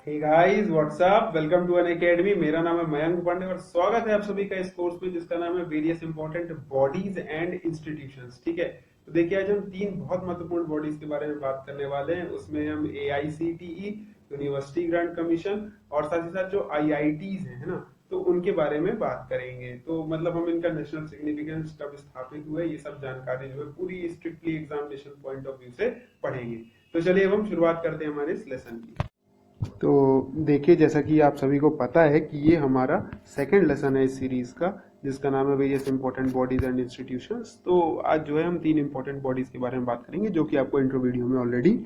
Hey guys what's up, welcome to N academy. मेरा नाम है मयंक पांडे और स्वागत है आप सभी का इस कोर्स में जिसका नाम है various important bodies and institutions. ठीक है, तो देखिए आज हम तीन बहुत महत्वपूर्ण बॉडीज के बारे में बात करने वाले हैं। उसमें हम AICTE, यूनिवर्सिटी ग्रांट कमीशन और साथ ही साथ जो IITs है ना, तो उनके बारे में बात करेंगे। तो मतलब हम इनका नेशनल सिग्निफिकेंस कब स्थापित हुआ है, ये सब जानकारी जो है पूरी strictly examination point of view से पढ़ेंगे। तो चलिए अब हम शुरुआत करते हैं हमारे इस लेसन की। तो देखिए, जैसा कि आप सभी को पता है कि ये हमारा सेकंड लेसन है इस सीरीज का, जिसका नाम है various important bodies and institutions. तो आज जो है हम तीन इंपॉर्टेंट बॉडीज के बारे में बात करेंगे, जो कि आपको इंट्रो वीडियो में ऑलरेडी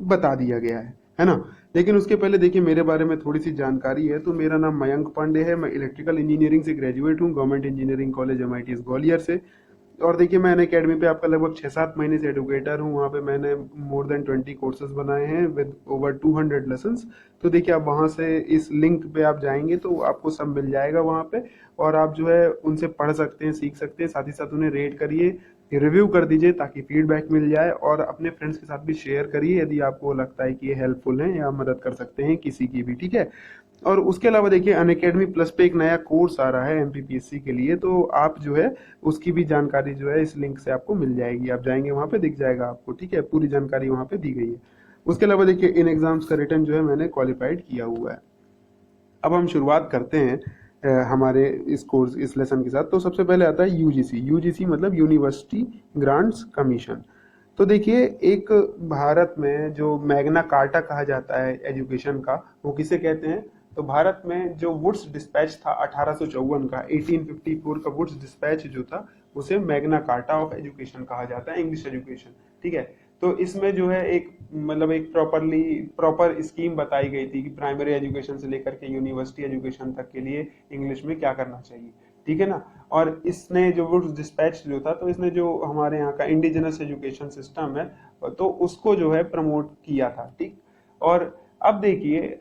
बता दिया गया है ना। लेकिन उसके पहले देखिए मेरे बारे में थोड़ी सी जानकारी है। तो मेरा नाम मयंक पांडे है, मैं इलेक्ट्रिकल इंजीनियरिंग से ग्रेजुएट हूँ, government engineering college MITS Gwalior से। और देखिए मैं अकेडमी पे आपका लगभग 6-7 महीने से एडुकेटर हूँ। वहाँ पे मैंने मोर देन 20 कोर्सेज बनाए हैं विद ओवर 200 लेसन्स। तो देखिए आप वहाँ से इस लिंक पे आप जाएंगे तो आपको सब मिल जाएगा वहाँ पे, और आप जो है उनसे पढ़ सकते हैं, सीख सकते हैं। साथ ही साथ उन्हें रेट करिए, रिव्यू कर दीजिए ताकि फीडबैक मिल जाए, और अपने फ्रेंड्स के साथ भी शेयर करिए यदि आपको लगता है कि ये हेल्पफुल है या मदद कर सकते हैं किसी की भी। ठीक है, और उसके अलावा देखिए अनअकैडमी प्लस पे एक नया कोर्स आ रहा है MPPSC के लिए, तो आप जो है उसकी भी जानकारी जो है इस लिंक से आपको मिल जाएगी। आप जाएंगे वहां पे दिख जाएगा आपको। ठीक है, पूरी जानकारी वहां पे दी गई है। उसके अलावा देखिए इन एग्जाम्स का रिटर्न जो है मैंने क्वालिफाइड किया हुआ है। अब हम शुरुआत करते हैं हमारे इस लेसन के साथ। तो सबसे पहले आता है यूजीसी मतलब यूनिवर्सिटी ग्रांट्स कमीशन। तो देखिए एक भारत में जो मैग्ना कार्टा कहा जाता है एजुकेशन का, वो किसे कहते हैं? तो भारत में जो वुड्स डिस्पैच था 1854 का, 1854 का वुड्स डिस्पैच जो था, उसे मैग्ना कार्टा ऑफ एजुकेशन कहा जाता है, इंग्लिश एजुकेशन। ठीक है, तो इसमें जो है एक मतलब एक प्रॉपर स्कीम बताई गई थी कि प्राइमरी एजुकेशन से लेकर के यूनिवर्सिटी एजुकेशन तक के लिए इंग्लिश में क्या करना चाहिए। ठीक है ना। और इसने जो वुड्स डिस्पैच जो था, तो इसने जो हमारे यहाँ का इंडिजिनस एजुकेशन सिस्टम है, तो उसको जो है प्रमोट किया था। ठीक, और अब देखिए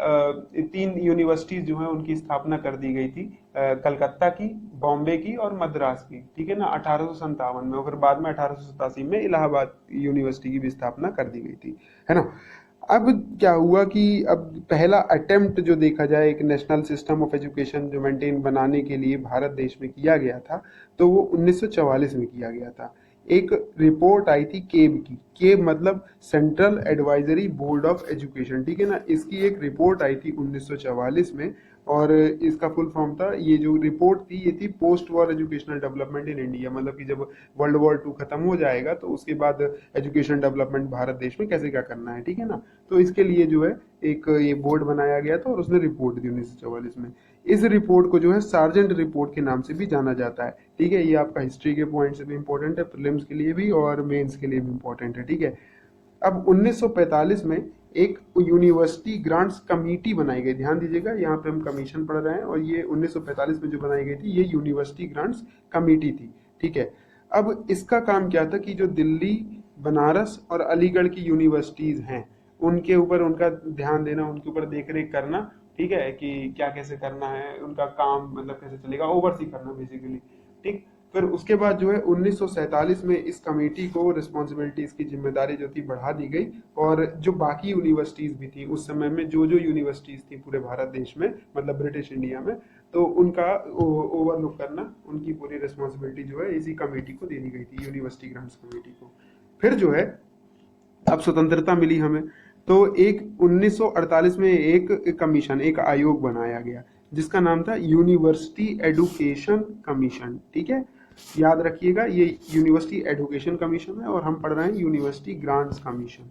तीन यूनिवर्सिटीज जो है उनकी स्थापना कर दी गई थी, कलकत्ता की, बॉम्बे की और मद्रास की। ठीक है ना, 1857 में। और फिर बाद में 1887 में इलाहाबाद यूनिवर्सिटी की भी स्थापना कर दी गई थी, है ना। अब क्या हुआ कि अब पहला अटेम्प्ट जो देखा जाए एक नेशनल सिस्टम ऑफ एजुकेशन जो मेंटेन बनाने के लिए भारत देश में किया गया था, तो वो 1944 में किया गया था। एक रिपोर्ट आई थी केब की। केब मतलब central advisory board of education. ठीक है ना, इसकी एक रिपोर्ट आई थी 1944 में, और इसका फुल फॉर्म था, ये जो रिपोर्ट थी ये थी post war educational development in India. मतलब कि जब वर्ल्ड वॉर 2 खत्म हो जाएगा तो उसके बाद एजुकेशन डेवलपमेंट भारत देश में कैसे क्या करना है। ठीक है ना, तो इसके लिए जो है एक ये बोर्ड बनाया गया था और उसने रिपोर्ट दी 1944 में। इस रिपोर्ट को जो है सार्जेंट रिपोर्ट के नाम से भी जाना जाता है। ठीक है, ये आपका हिस्ट्री के पॉइंट से भी इंपॉर्टेंट है, प्रीलिम्स के लिए भी और मेंस के लिए भी इंपॉर्टेंट है। ठीक है, अब 1945 में एक यूनिवर्सिटी ग्रांट्स कमेटी बनाई गई। ध्यान दीजिएगा, यहाँ पे हम कमीशन पढ़ रहे हैं, और ये 1945 में जो बनाई गई थी ये यूनिवर्सिटी ग्रांट्स कमेटी थी। ठीक है, अब इसका काम क्या था कि जो दिल्ली, बनारस और अलीगढ़ की यूनिवर्सिटीज हैं उनके ऊपर उनका ध्यान देना, उनके ऊपर देख रेख करना। ठीक है, कि क्या कैसे करना है, उनका काम मतलब कैसे चलेगा, ओवरसी करना बेसिकली। ठीक, फिर उसके बाद जो है 1947 में इस कमेटी को रिस्पॉन्सिबिलिटी, इसकी जिम्मेदारी जो थी बढ़ा दी गई, और जो बाकी यूनिवर्सिटीज भी थी उस समय में, जो जो यूनिवर्सिटीज थी पूरे भारत देश में, मतलब ब्रिटिश इंडिया में, तो उनका ओवरलुक करना, उनकी पूरी रिस्पॉन्सिबिलिटी जो है इसी कमेटी को दे दी गई थी, यूनिवर्सिटी ग्रांट्स कमेटी को। फिर जो है अब स्वतंत्रता मिली हमें, तो एक 1948 में एक कमीशन, एक आयोग बनाया गया जिसका नाम था यूनिवर्सिटी एडुकेशन कमीशन। ठीक है, याद रखिएगा ये यूनिवर्सिटी एडुकेशन कमीशन है और हम पढ़ रहे हैं यूनिवर्सिटी ग्रांट्स कमीशन।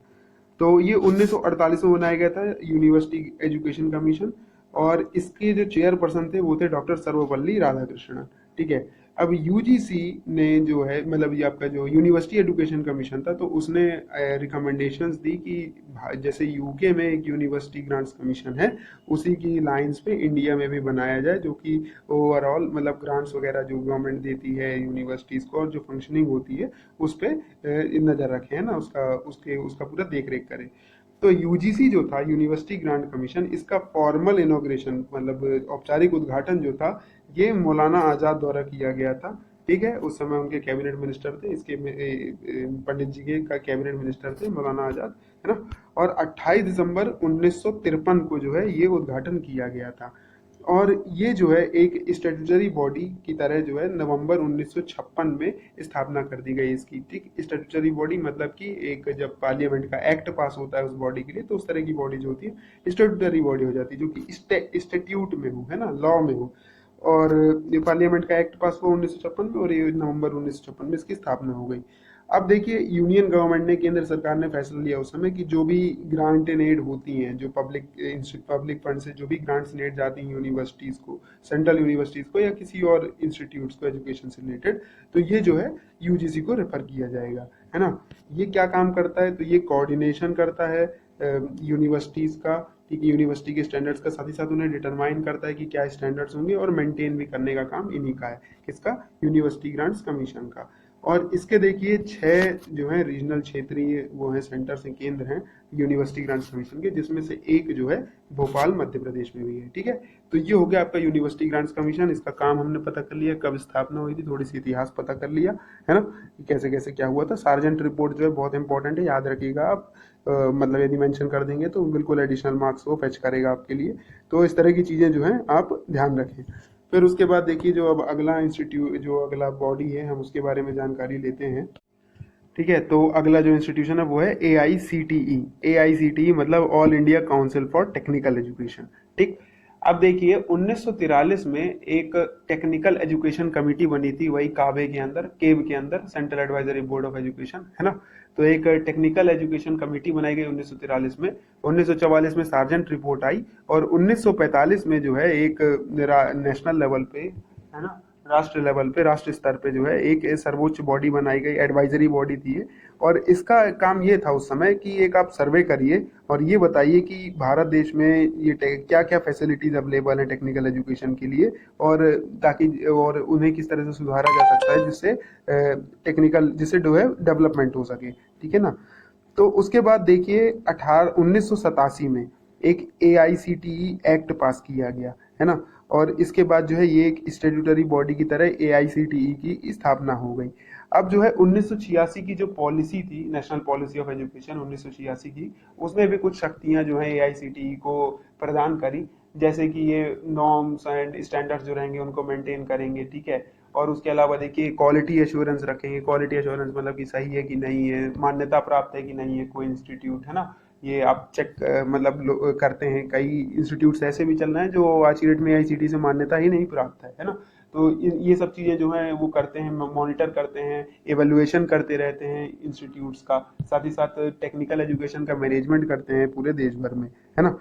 तो ये 1948 में बनाया गया था यूनिवर्सिटी एजुकेशन कमीशन, और इसके जो चेयरपर्सन थे वो थे डॉक्टर सर्वपल्ली राधाकृष्णन। ठीक है, अब यूजीसी ने जो है मतलब ये आपका जो यूनिवर्सिटी एजुकेशन कमीशन था, तो उसने रिकमेंडेशंस दी कि जैसे यूके में एक यूनिवर्सिटी ग्रांट्स कमीशन है, उसी की लाइंस पे इंडिया में भी बनाया जाए, जो कि ओवरऑल मतलब ग्रांट्स वगैरह जो गवर्नमेंट देती है यूनिवर्सिटीज को और जो फंक्शनिंग होती है उस पर नजर रखे, है ना, उसका पूरा देख रेख करे। तो यूजीसी जो था, यूनिवर्सिटी ग्रांट कमीशन, इसका फॉर्मल इनॉग्रेशन मतलब औपचारिक उद्घाटन जो था, ये मौलाना आजाद द्वारा किया गया था। ठीक है, उस समय उनके कैबिनेट मिनिस्टर थे, इसके पंडित जी के का कैबिनेट मिनिस्टर थे मौलाना आजाद। है ना। और 28 दिसंबर 1953 को जो है ये उद्घाटन किया गया था। और ये जो है एक स्टैट्यूटरी बॉडी की तरह जो है नवंबर 1956 में स्थापना कर दी गई इसकी, ठीक। स्टैट्यूटरी बॉडी मतलब कि एक जब पार्लियामेंट का एक्ट पास होता है उस बॉडी के लिए, तो उस तरह की बॉडी जो होती है स्टैट्यूटरी बॉडी हो जाती है, जो कि स्टैट्यूट में हो, है ना, लॉ में हो। और ये पार्लियामेंट का एक्ट पास हुआ 1956 में, और ये नवंबर 1956 में इसकी स्थापना हो गई। अब देखिए, यूनियन गवर्नमेंट ने, केंद्र सरकार ने फैसला लिया उस समय कि जो भी ग्रांट एंड एड होती हैं, जो पब्लिक फंड से जो भी ग्रांट्स एंड एड जाती हैं यूनिवर्सिटीज को, सेंट्रल यूनिवर्सिटीज को या किसी और इंस्टीट्यूट्स को एजुकेशन से रिलेटेड, तो ये जो है यूजीसी को रेफर किया जाएगा, है ना। ये क्या काम करता है, तो ये कोऑर्डिनेशन करता है यूनिवर्सिटीज का, ठीक है, यूनिवर्सिटी के स्टैंडर्ड्स का, साथ ही साथ उन्हें डिटरमाइन करता है कि क्या स्टैंडर्ड्स होंगे, और मेंटेन भी करने का काम इन्हीं का है, किसका, यूनिवर्सिटी ग्रांट्स कमीशन का। और इसके देखिए 6 जो है रीजनल क्षेत्रीय वो है सेंटर्स हैं, केंद्र हैं यूनिवर्सिटी ग्रांट्स कमीशन के, जिसमें से एक जो है भोपाल मध्य प्रदेश में भी है, ठीक है। तो ये हो गया आपका यूनिवर्सिटी ग्रांट्स कमीशन। इसका काम हमने पता कर लिया, कब स्थापना हुई थी, थोड़ी सी इतिहास पता कर लिया, है ना, कैसे कैसे क्या हुआ था। सार्जेंट रिपोर्ट जो है बहुत इंपॉर्टेंट है, याद रखिएगा आप। मतलब यदि मेंशन कर देंगे तो बिल्कुल एडिशनल मार्क्स वो फेच करेगा आपके लिए। तो इस तरह की चीज़ें जो हैं आप ध्यान रखें। फिर उसके बाद देखिए, जो अब अगला इंस्टीट्यूट, जो अगला बॉडी है, हम उसके बारे में जानकारी लेते हैं, ठीक है। तो अगला जो इंस्टीट्यूशन है वो है AICTE। AICTE मतलब all India council for technical education, ठीक। अब देखिए 1943 में एक टेक्निकल एजुकेशन कमेटी बनी थी, वही केब के अंदर, central advisory board of education, है ना। तो एक टेक्निकल एजुकेशन कमेटी बनाई गई 1943 में। 1944 में सार्जेंट रिपोर्ट आई, और 1945 में जो है एक नेशनल लेवल पे, है ना, राष्ट्र लेवल पे, राष्ट्र स्तर पे जो है एक सर्वोच्च बॉडी बनाई गई, एडवाइजरी बॉडी थी ये। और इसका काम ये था उस समय कि एक आप सर्वे करिए और ये बताइए कि भारत देश में ये क्या क्या फैसिलिटीज अवेलेबल है टेक्निकल एजुकेशन के लिए, और ताकि और उन्हें किस तरह से सुधारा जा सकता है, जिससे टेक्निकल, जिससे जो है डेवलपमेंट हो सके, ठीक है ना। तो उसके बाद देखिए 1987 में एक AICTE एक्ट पास किया गया, है ना। और इसके बाद जो है ये एक स्टैट्यूटरी बॉडी की तरह AICTE की स्थापना हो गई। अब जो है 1986 की जो पॉलिसी थी, नेशनल पॉलिसी ऑफ एजुकेशन 1986 की, उसमें भी कुछ शक्तियां जो है AICTE को प्रदान करी, जैसे कि ये नॉर्म्स एंड स्टैंडर्ड्स जो रहेंगे उनको मेंटेन करेंगे, ठीक है। और उसके अलावा देखिए क्वालिटी एश्योरेंस रखेंगे। क्वालिटी एश्योरेंस मतलब कि सही है कि नहीं है, मान्यता प्राप्त है कि नहीं है कोई इंस्टीट्यूट, है ना। ये आप चेक मतलब करते हैं। कई इंस्टीट्यूट्स ऐसे भी चल रहे हैं जो आज की डेट में AICTE से मान्यता ही नहीं प्राप्त है ना। तो ये सब चीज़ें जो हैं वो करते हैं, मॉनिटर करते हैं, एवेल्युएशन करते रहते हैं इंस्टीट्यूट्स का, साथ ही साथ टेक्निकल एजुकेशन का मैनेजमेंट करते हैं पूरे देश भर में, है ना।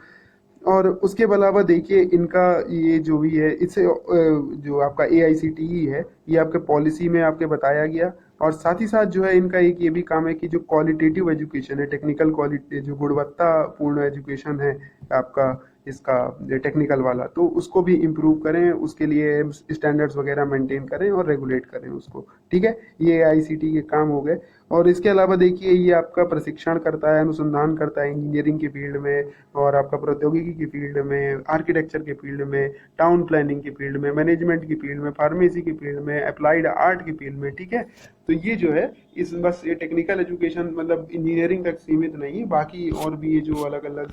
और उसके अलावा देखिए इनका ये जो भी है, इससे जो आपका AICTE है, ये आपके पॉलिसी में आपके बताया गया। और साथ ही साथ जो है इनका एक ये भी काम है कि जो क्वालिटेटिव एजुकेशन है, टेक्निकल क्वालिटी, जो गुणवत्तापूर्ण एजुकेशन है आपका, इसका टेक्निकल वाला, तो उसको भी इम्प्रूव करें, उसके लिए स्टैंडर्ड्स वगैरह मेंटेन करें और रेगुलेट करें उसको, ठीक है। ये AICTE के काम हो गए। और इसके अलावा देखिए ये आपका प्रशिक्षण करता है, अनुसंधान करता है इंजीनियरिंग की फील्ड में, और आपका प्रौद्योगिकी की फील्ड में, आर्किटेक्चर के फील्ड में, टाउन प्लानिंग की फील्ड में, मैनेजमेंट की फील्ड में, फार्मेसी की फील्ड में, अप्लाइड आर्ट की फील्ड में, ठीक है। तो ये जो है इस बस ये टेक्निकल एजुकेशन मतलब इंजीनियरिंग तक सीमित नहीं है, बाकी और भी ये जो अलग अलग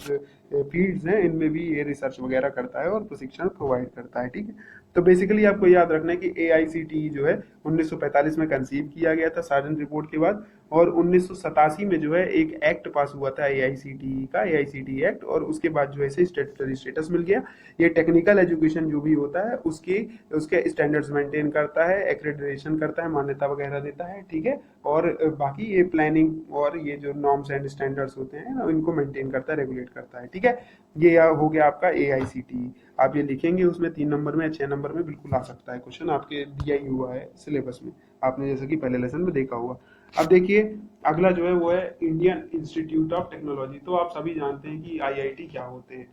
फील्ड्स हैं इनमें भी ये रिसर्च वगैरह करता है और प्रशिक्षण प्रोवाइड करता है, ठीक है। तो बेसिकली आपको याद रखना है कि AICTE जो है 1945 में कंसीव किया गया था सार्जेंट रिपोर्ट के बाद, और 1987 में जो है एक एक्ट पास हुआ था AICTE का, AICTE एक्ट, और उसके बाद जो है इसे स्टैट्यूटरी स्टेटस मिल गया। ये टेक्निकल एजुकेशन जो भी होता है उसके उसके स्टैंडर्ड्स मेंटेन करता है, एक्रेडिटेशन करता है, मान्यता वगैरह देता है, ठीक है। और बाकी ये प्लानिंग और ये जो नॉर्म्स एंड स्टैंडर्ड्स होते हैं ना, इनको मेंटेन करता है, रेगुलेट करता है, ठीक है। ये हो गया आपका AICTE। आप ये लिखेंगे, उसमें 3 नंबर में या 6 नंबर में बिल्कुल आ सकता है क्वेश्चन, आपके दिया ही हुआ है सिलेबस में, आपने जैसे कि पहले लेसन में देखा हुआ। अब देखिए अगला जो है वो है इंडियन इंस्टीट्यूट ऑफ टेक्नोलॉजी। तो आप सभी जानते हैं कि IIT क्या होते हैं।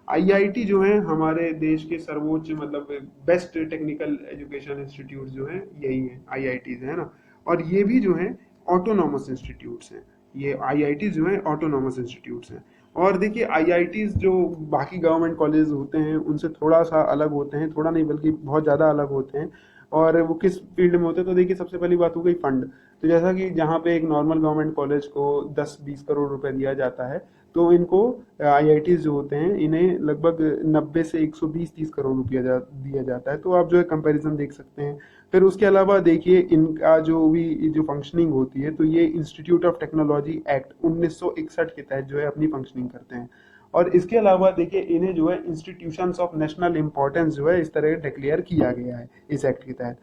IIT जो है हमारे देश के सर्वोच्च मतलब बेस्ट टेक्निकल एजुकेशन इंस्टीट्यूट जो है यही है, IITs है ना। और ये भी जो है ऑटोनॉमस इंस्टीट्यूट्स हैं। ये IITs जो है ऑटोनॉमस इंस्टीट्यूट्स हैं। और देखिए IITs जो बाकी गवर्नमेंट कॉलेज होते हैं उनसे थोड़ा सा अलग होते हैं, थोड़ा नहीं बल्कि बहुत ज़्यादा अलग होते हैं। और वो किस फील्ड में होते हैं, तो देखिए सबसे पहली बात हो गई फंड। तो जैसा कि जहाँ पे एक नॉर्मल गवर्नमेंट कॉलेज को 10-20 करोड़ रुपए दिया जाता है, तो इनको आईआईटीज जो होते हैं इन्हें लगभग 90 से 120-30 करोड़ रुपया दिया जाता है। तो आप जो है कंपैरिजन देख सकते हैं। फिर उसके अलावा देखिए इनका जो फंक्शनिंग होती है, तो ये इंस्टीट्यूट ऑफ टेक्नोलॉजी एक्ट 1961 के तहत जो है अपनी फंक्शनिंग करते हैं। और इसके अलावा देखिए इन्हें जो है इंस्टीट्यूशंस ऑफ नेशनल इंपॉर्टेंस जो है इस तरह डिक्लेयर किया गया है इस एक्ट के तहत।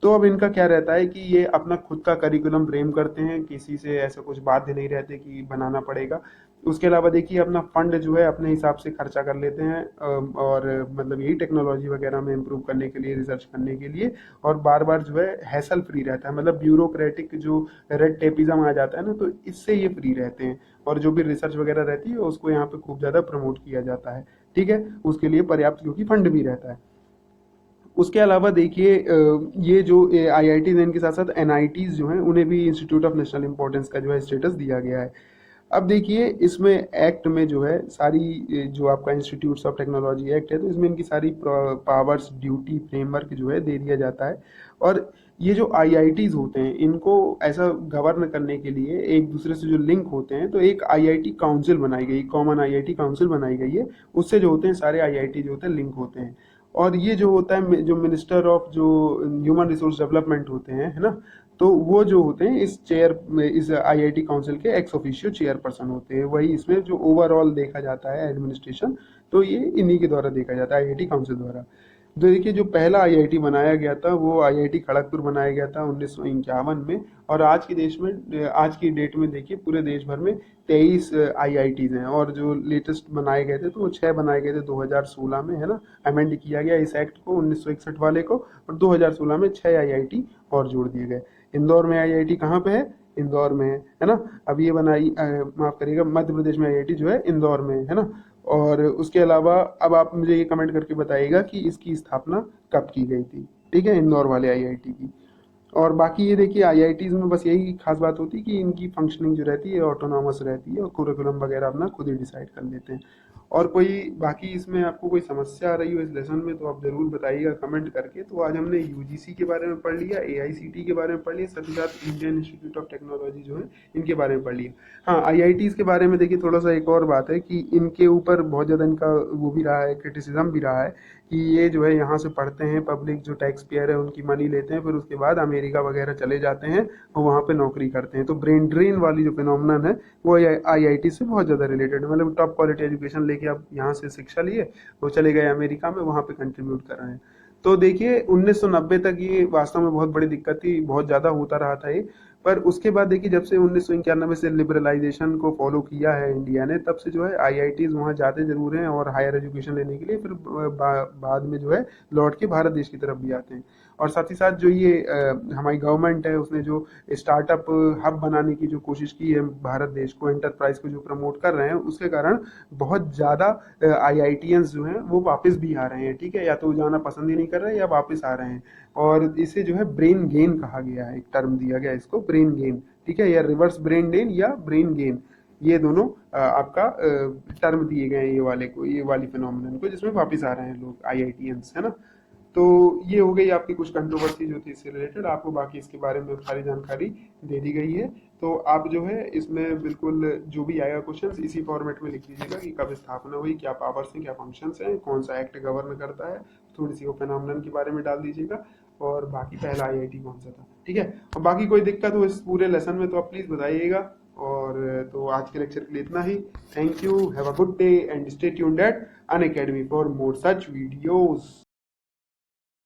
तो अब इनका क्या रहता है कि ये अपना खुद का करिकुलम फ्रेम करते हैं, किसी से ऐसा कुछ बाध्य नहीं रहते कि बनाना पड़ेगा। उसके अलावा देखिए अपना फंड जो है अपने हिसाब से खर्चा कर लेते हैं, और मतलब यही टेक्नोलॉजी वगैरह में इम्प्रूव करने के लिए, रिसर्च करने के लिए। और बार बार जो है हैसल फ्री रहता है, मतलब ब्यूरोक्रेटिक जो रेड टेपिज्म आ जाता है ना, तो इससे ये फ्री रहते हैं। और जो भी रिसर्च वगैरह रहती है उसको यहाँ पे खूब ज़्यादा प्रमोट किया जाता है। ठीक है, उसके लिए पर्याप्त क्योंकि फंड भी रहता है। उसके अलावा देखिए ये जो आईआईटीज हैं इनके साथ साथ एनआईटीज जो हैं उन्हें भी इंस्टीट्यूट ऑफ नेशनल इंपॉर्टेंस का जो है स्टेटस दिया गया है। अब देखिए इसमें एक्ट में जो है सारी जो आपका इंस्टीट्यूट्स ऑफ टेक्नोलॉजी एक्ट है, तो इसमें इनकी सारी पावर्स, ड्यूटी, फ्रेमवर्क जो है दे दिया जाता है। और ये जो आईआईटीज होते हैं इनको ऐसा गवर्न करने के लिए एक दूसरे से जो लिंक होते हैं, तो एक आईआईटी काउंसिल बनाई गई, कॉमन आईआईटी काउंसिल बनाई गई है। उससे जो होते हैं सारे आईआईटी जो होते हैं लिंक होते हैं। और ये जो होता है जो मिनिस्टर ऑफ जो ह्यूमन रिसोर्स डेवलपमेंट होते हैं, है ना, तो वो जो होते हैं इस आईआईटी काउंसिल के एक्स ऑफिशियो चेयरपर्सन होते हैं। वही इसमें जो ओवरऑल देखा जाता है एडमिनिस्ट्रेशन, तो ये इन्हीं के द्वारा देखा जाता है, आईआईटी काउंसिल द्वारा। तो देखिए जो पहला आईआईटी बनाया गया था वो आईआईटी खड़गपुर बनाया गया था 1951 में। और आज की डेट में देखिए पूरे देश भर में 23 आईआईटीज हैं। और जो लेटेस्ट बनाए गए थे तो वो 6 बनाए गए थे 2016 में, है ना। अमेंड किया गया इस एक्ट को 1961 वाले को, और 2016 में 6 आईआईटी और जोड़ दिए गए। इंदौर में आईआईटी कहाँ पे है? इंदौर में है ना। अब ये माफ करिएगा, मध्य प्रदेश में आईआईटी जो है इंदौर में है ना। और उसके अलावा अब आप मुझे ये कमेंट करके बताइएगा कि इसकी स्थापना कब की गई थी, ठीक है, इंदौर वाले आईआईटी की। और बाकी ये देखिए आईआईटीज में बस यही खास बात होती है कि इनकी फंक्शनिंग जो रहती है ऑटोनॉमस रहती है, और कुरिकुलम वगैरह अपना खुद ही डिसाइड कर लेते हैं। और कोई बाकी इसमें आपको कोई समस्या आ रही हो इस लेसन में, तो आप जरूर बताइएगा कमेंट करके। तो आज हमने यूजीसी के बारे में पढ़ लिया, एआईसीटी के बारे में पढ़ लिया, साथ ही साथ इंडियन इंस्टीट्यूट ऑफ टेक्नोलॉजी जो है इनके बारे में पढ़ लिया। हाँ, आईआईटीज के बारे में देखिए थोड़ा सा एक और बात है कि इनके ऊपर बहुत ज़्यादा इनका वो भी रहा है, क्रिटिसिज्म भी रहा है कि ये जो है यहाँ से पढ़ते हैं, पब्लिक जो टैक्स पेयर है उनकी मनी लेते हैं, फिर उसके बाद अमेरिका वगैरह चले जाते हैं और वहाँ पे नौकरी करते हैं। तो ब्रेन ड्रेन वाली जो फिनोमिनन है वो आईआईटी से बहुत ज़्यादा रिलेटेड है। मतलब टॉप क्वालिटी एजुकेशन लेके आप यहाँ से शिक्षा लिए, वो चले गए अमेरिका में, वहाँ पे कंट्रीब्यूट कर रहे हैं। तो देखिए 1990 तक ये वास्तव में बहुत बड़ी दिक्कत थी, बहुत ज़्यादा होता रहा था ये। पर उसके बाद देखिए जब से 1991 से लिबरलाइजेशन को फॉलो किया है इंडिया ने, तब से जो है आईआईटीज वहाँ जाते जरूर हैं और हायर एजुकेशन लेने के लिए, फिर बाद में जो है लौट के भारत देश की तरफ भी आते हैं। और साथ ही साथ जो ये हमारी गवर्नमेंट है उसने जो स्टार्टअप हब बनाने की जो कोशिश की है, भारत देश को, एंटरप्राइज को जो प्रमोट कर रहे हैं, उसके कारण बहुत ज़्यादा आईआईटीएंस जो हैं वो वापस भी आ रहे हैं। ठीक है, या तो जाना पसंद ही नहीं कर रहे हैं या वापस आ रहे हैं। और इसे जो है ब्रेन गेन कहा गया है, एक टर्म दिया गया है इसको, ब्रेन गेन। ठीक है, या रिवर्स ब्रेन गेन या ब्रेन गेन, ये दोनों आपका टर्म दिए गए हैं ये वाली फिनोमिनन को, जिसमें वापस आ रहे हैं लोग आईआईटीएंस, है ना। तो ये हो गई आपकी कुछ कंट्रोवर्सी जो थी इससे रिलेटेड। आपको बाकी इसके बारे में सारी जानकारी दे दी गई है। तो आप जो है इसमें बिल्कुल जो भी आएगा क्वेश्चन इसी फॉर्मेट में लिख लीजिएगा कि कब स्थापना हुई, क्या पावर्स हैं, क्या फंक्शंस हैं, कौन सा एक्ट गवर्न करता है, थोड़ी सी वो फिनोमिनन के बारे में डाल दीजिएगा, और बाकी पहला आईआईटी कौन सा था। ठीक है, और बाकी कोई दिक्कत हो इस पूरे लेसन में तो आप प्लीज़ बताइएगा। और तो आज के लेक्चर के लिए इतना ही। Thank you, have a good day and stay tuned at Unacademy for more such videos.